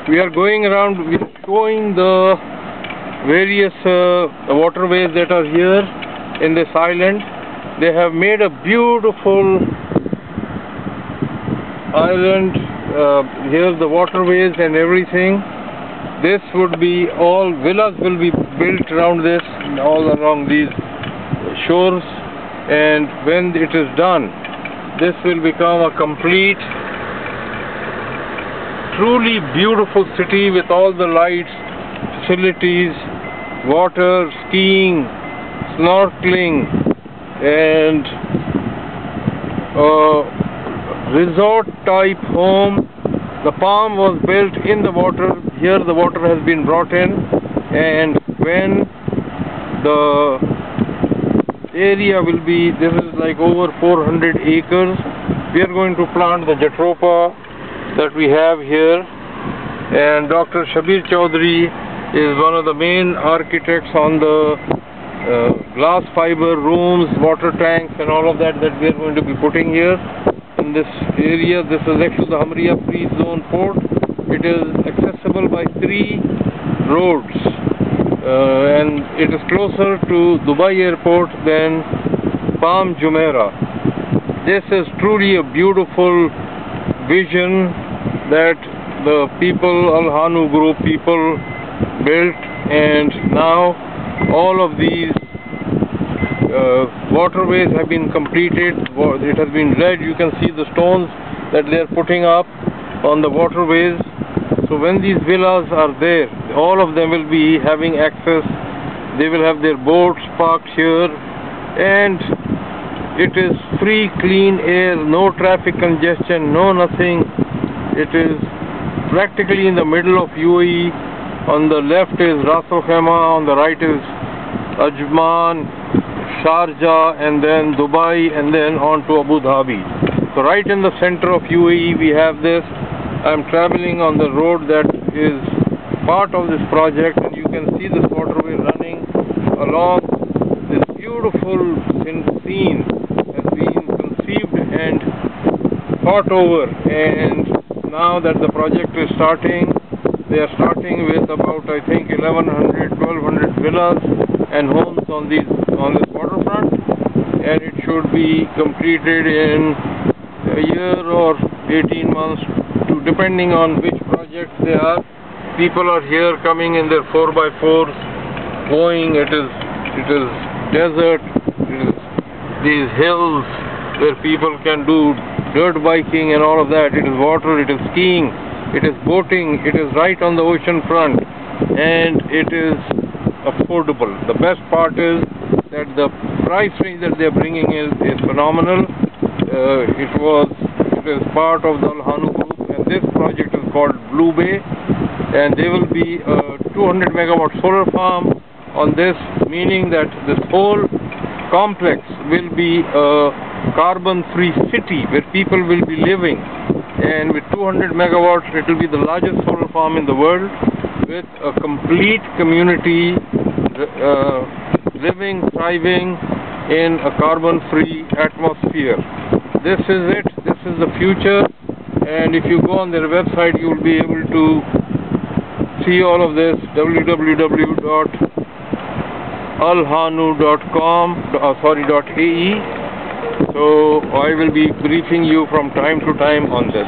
We are going around, we are showing the various waterways that are here in this island. They have made a beautiful island. Here's the waterways and everything. This would be all villas will be built around this, all along these shores, and when it is done, this will become a complete, truly beautiful city with all the lights, facilities, water, skiing, snorkeling, and resort type home. The palm was built in the water. Here the water has been brought in, and when the area will be, this is like over 400 acres, we are going to plant the Jatropha that we have here, and Dr. Shabir Chaudhary is one of the main architects on the glass fiber rooms, water tanks and all of that we are going to be putting here in this area. This is actually the Hamriya Free Zone Port. It is accessible by 3 roads, and it is closer to Dubai Airport than Palm Jumeirah. This is truly a beautiful vision that the people, Al Hanu Group people, built, and now all of these waterways have been completed. It has been laid. You can see the stones that they are putting up on the waterways. So when these villas are there, all of them will be having access. They will have their boats parked here, and it is free, clean air, no traffic congestion, no nothing. It is practically in the middle of UAE. On the left is Ras Al Khaimah, on the right is Ajman, Sharjah, and then Dubai, and then on to Abu Dhabi. So right in the center of UAE we have this. I am traveling on the road that is part of this project, and you can see this waterway running along. This beautiful scene has been conceived and thought over, and now that the project is starting, they are starting with about, I think, 1100, 1200 villas and homes on this waterfront, and it should be completed in a year or 18 months, depending on which projects they are. People are here coming in their 4x4s, going. It is desert. It is these hills where people can do dirt biking and all of that. It is water. It is skiing. It is boating. It is right on the ocean front, and it is affordable. The best part is that the price range that they are bringing is phenomenal. It is part of the Al Hanu Group, and this project is called Blue Bay, and there will be a 200 megawatt solar farm on this, meaning that this whole complex will be a carbon-free city where people will be living, and with 200 megawatts it will be the largest solar farm in the world, with a complete community living, thriving in a carbon-free atmosphere. This is it. This is the future, and if you go on their website you will be able to see all of this. www.alhanu.com.ae. So I will be briefing you from time to time on this.